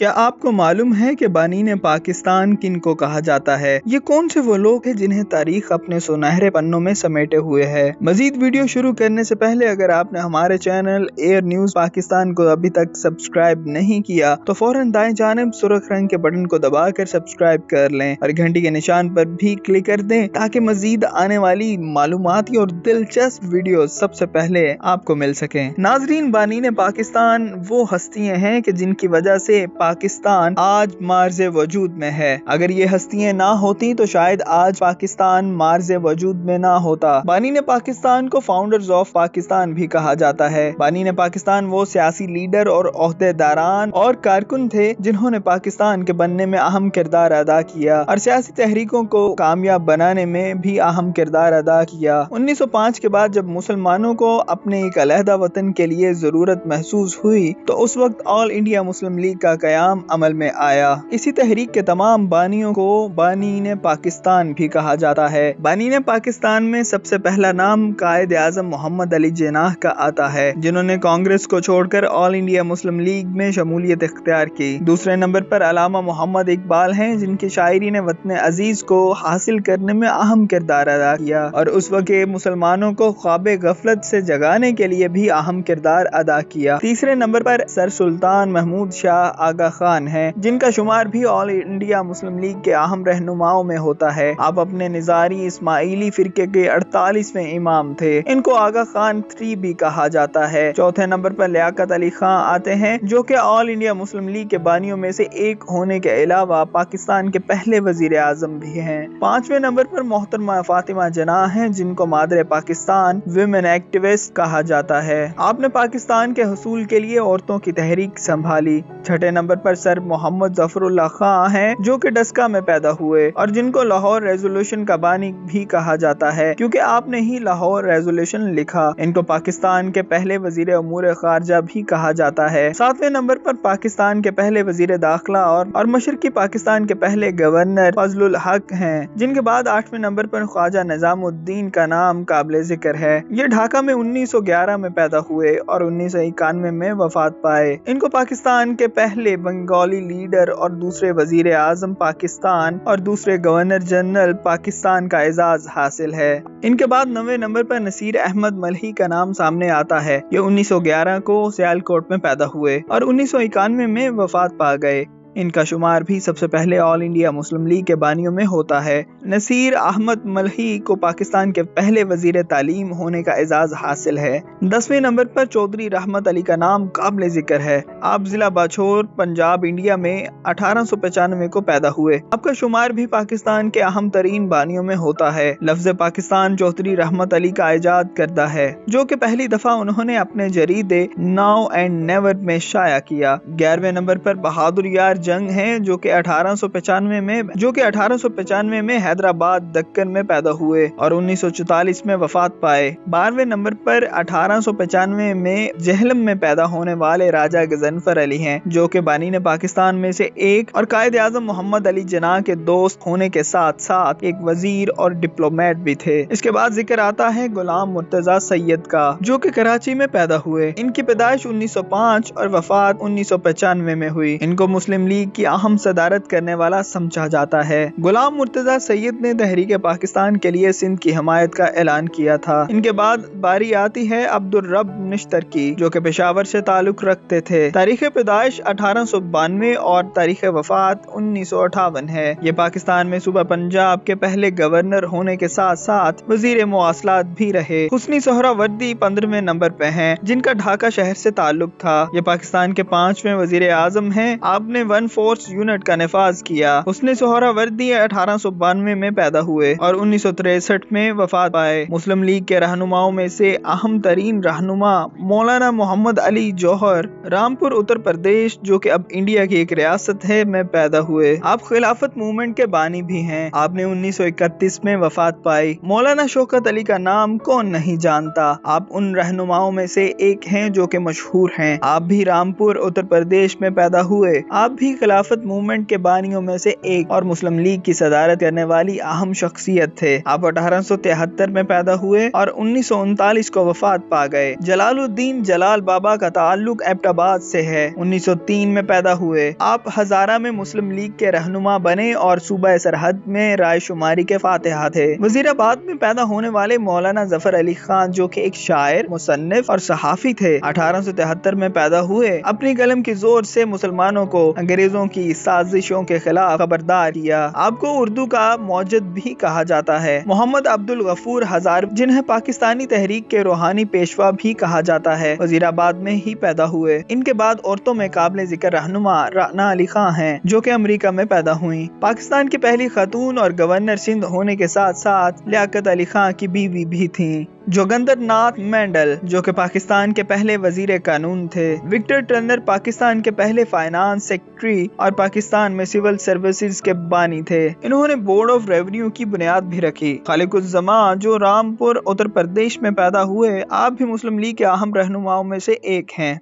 کیا آپ کو معلوم ہے کہ بانین پاکستان کن کو کہا جاتا ہے؟ یہ کون سے وہ لوگ ہیں جنہیں تاریخ اپنے سنہرے پنوں میں سمیٹے ہوئے ہے؟ مزید ویڈیو شروع کرنے سے پہلے اگر آپ نے ہمارے چینل ایئر نیوز پاکستان کو ابھی تک سبسکرائب نہیں کیا تو فوراً دائیں جانب سرخ رنگ کے بٹن کو دبا کر سبسکرائب کر لیں اور گھنٹی کے نشان پر بھی کلک کر دیں تاکہ مزید آنے والی معلوماتی اور دلچسپ ویڈیو سب سے پہلے آپ کو مل سکیں۔ ناظرین، بانین پاکستان وہ ہستیاں ہیں کہ جن کی وجہ سے پاکستان آج مارز وجود میں ہے۔ اگر یہ ہستیاں نہ ہوتی تو شاید آج پاکستان مارز وجود میں نہ ہوتا۔ بانین پاکستان کو فاؤنڈرز آف پاکستان بھی کہا جاتا ہے۔ بانین پاکستان وہ سیاسی لیڈر اور عہدیداران اور کارکن تھے جنہوں نے پاکستان کے بننے میں اہم کردار ادا کیا اور سیاسی تحریکوں کو کامیاب بنانے میں بھی اہم کردار ادا کیا۔ 1905 کے بعد جب مسلمانوں کو اپنے ایک علیحدہ وطن کے لیے ضرورت محسوس ہوئی تو اس وقت آل انڈیا مسلم لیگ کا قیام عمل میں آیا۔ اسی تحریک کے تمام بانیوں کو بانین پاکستان بھی کہا جاتا ہے۔ بانین پاکستان میں سب سے پہلا نام قائد اعظم محمد علی جناح کا آتا ہے، جنہوں نے کانگریس کو چھوڑ کر آل انڈیا مسلم لیگ میں شمولیت اختیار کی۔ دوسرے نمبر پر علامہ محمد اقبال ہیں، جن کی شاعری نے وطن عزیز کو حاصل کرنے میں اہم کردار ادا کیا اور اس وقت مسلمانوں کو خواب غفلت سے جگانے کے لیے بھی اہم کردار ادا کیا۔ تیسرے نمبر پر سر سلطان محمود شاہ آغا خان ہیں، جن کا شمار بھی آل انڈیا مسلم لیگ کے اہم رہنماؤں میں ہوتا ہے۔ آپ اپنے نظاری اسماعیلی فرقے کے 48ویں امام تھے۔ ان کو آغا خان 3 بھی کہا جاتا ہے۔ چوتھے نمبر پر لیاقت علی خان آتے ہیں، جو کہ آل انڈیا مسلم لیگ کے بانیوں میں سے ایک ہونے کے علاوہ پاکستان کے پہلے وزیر اعظم بھی ہیں۔ 5ویں نمبر پر محترمہ فاطمہ جناح ہیں، جن کو مادر پاکستان ویمن ایکٹیوسٹ کہا جاتا ہے۔ آپ نے پاکستان کے حصول کے لیے عورتوں کی تحریک سنبھالی۔ چھٹے نمبر پر سر محمد ظفر اللہ خان ہیں، جو کہ ڈسکا میں پیدا ہوئے اور جن کو لاہور ریزولوشن کا بانی بھی کہا جاتا ہے، کیونکہ آپ نے ہی لاہور ریزولوشن لکھا۔ ان کو پاکستان کے پہلے وزیر امور خارجہ بھی کہا جاتا ہے۔ 7ویں نمبر پر پاکستان کے پہلے وزیر داخلہ اور مشرقی پاکستان کے پہلے گورنر فضل الحق ہیں، جن کے بعد 8ویں نمبر پر خواجہ نظام الدین کا نام قابل ذکر ہے۔ یہ ڈھاکہ میں 1911 میں پیدا ہوئے اور 1991 میں وفات پائے۔ ان کو پاکستان کے پہلے بنگالی لیڈر اور دوسرے وزیر اعظم پاکستان اور دوسرے گورنر جنرل پاکستان کا اعزاز حاصل ہے۔ ان کے بعد 9ویں نمبر پر نصیر احمد ملہی کا نام سامنے آتا ہے۔ یہ 1911 کو سیالکوٹ میں پیدا ہوئے اور 1991 میں وفات پا گئے۔ ان کا شمار بھی سب سے پہلے آل انڈیا مسلم لیگ کے بانیوں میں ہوتا ہے۔ نصیر احمد ملہی کو پاکستان کے پہلے وزیر تعلیم ہونے کا اعزاز حاصل ہے۔ 10ویں نمبر پر چودھری رحمت علی کا نام قابل ذکر ہے۔ آپ ضلع باچور، پنجاب، انڈیا میں 1895 کو پیدا ہوئے۔ آپ کا شمار بھی پاکستان کے اہم ترین بانیوں میں ہوتا ہے۔ لفظ پاکستان چودھری رحمت علی کا ایجاد کردہ ہے، جو کہ پہلی دفعہ انہوں نے اپنے جریدے ناؤ اینڈ نیور میں شائع کیا۔ 11ویں نمبر پر بہادر یار جنگ ہیں، جو کہ 1895 میں حیدرآباد دکن میں پیدا ہوئے اور 1944 میں وفات پائے۔ 12ویں نمبر پر 1895 میں جہلم میں پیدا ہونے والے راجہ غضنفر علی ہیں، جو کہ بانین پاکستان میں سے ایک اور قائد اعظم محمد علی جناح کے دوست ہونے کے ساتھ ساتھ ایک وزیر اور ڈپلومیٹ بھی تھے۔ اس کے بعد ذکر آتا ہے غلام مرتضیٰ سید کا، جو کہ کراچی میں پیدا ہوئے۔ ان کی پیدائش 1905 اور وفات 1995 میں ہوئی۔ ان کو مسلم لیگ کی اہم صدارت کرنے والا سمجھا جاتا ہے۔ غلام مرتضیٰ سید نے تحریک پاکستان کے لیے سندھ کی حمایت کا اعلان کیا تھا۔ ان کے بعد باری آتی ہے عبد الرب نشتر کی، جو کہ پشاور سے تعلق رکھتے تھے۔ تاریخ پیدائش 1892 اور تاریخ وفات 1958 ہے۔ یہ پاکستان میں صوبہ پنجاب کے پہلے گورنر ہونے کے ساتھ ساتھ وزیر مواصلات بھی رہے۔ حسنی سہراوردی 15ویں نمبر پہ ہیں، جن کا ڈھاکہ شہر سے تعلق تھا۔ یہ پاکستان کے 5ویں وزیر اعظم ہیں۔ آپ نے ون فورس یونٹ کا نفاذ کیا۔ حسنی سہراوردی 1892 میں پیدا ہوئے اور 1963 میں وفات پائے۔ مسلم لیگ کے رہنماؤں میں سے اہم ترین رہنما مولانا محمد علی جوہر رامپور اتر پردیش، جو کہ اب انڈیا کی ایک ریاست ہے، میں پیدا ہوئے۔ آپ خلافت موومنٹ کے بانی بھی ہیں۔ آپ نے 1931 میں وفات پائی۔ مولانا شوکت علی کا نام کون نہیں جانتا۔ آپ ان رہنماؤں میں سے ایک ہیں جو کہ مشہور ہیں۔ آپ بھی رامپور اتر پردیش میں پیدا ہوئے۔ آپ بھی تبلیغی خلافت موومنٹ کے بانیوں میں سے ایک اور مسلم لیگ کی صدارت کرنے والی اہم شخصیت تھے۔ آپ 1873 میں پیدا ہوئے اور 1939 کو وفات پا گئے۔ جلال الدین جلال بابا کا تعلق ایبٹ آباد سے ہے۔ 1903 میں پیدا ہوئے۔ آپ ہزارہ میں مسلم لیگ کے رہنما بنے اور صوبہ سرحد میں رائے شماری کے فاتح تھے۔ وزیر آباد میں پیدا ہونے والے مولانا ظفر علی خان جو کہ ایک شاعر، مصنف اور صحافی تھے، 1873 میں پیدا ہوئے۔ اپنی قلم کے زور سے مسلمانوں کو انگریزوں کی سازشوں کے خلاف خبردار کیا۔ آپ کو اردو کا موجد بھی کہا جاتا ہے۔ محمد عبد الغفور ہزاروی جنہیں پاکستانی تحریک کے روحانی پیشوا بھی کہا جاتا ہے، وزیر آباد میں ہی پیدا ہوئے۔ ان کے بعد عورتوں میں قابل ذکر رہنما رانا علی خان ہیں جو کہ امریکہ میں پیدا ہوئیں۔ پاکستان کی پہلی خاتون اور گورنر سندھ ہونے کے ساتھ ساتھ لیاقت علی خان کی بیوی بھی تھیں۔ جوگندر ناتھ مینڈل جو کہ پاکستان کے پہلے وزیر قانون تھے۔ وکٹر ٹرنر پاکستان کے پہلے فائنانس سیکرٹری اور پاکستان میں سول سروسز کے بانی تھے۔ انہوں نے بورڈ آف ریونیو کی بنیاد بھی رکھی۔ خالق الزمان جو رامپور اتر پردیش میں پیدا ہوئے، آپ بھی مسلم لیگ کے اہم رہنماؤں میں سے ایک ہیں۔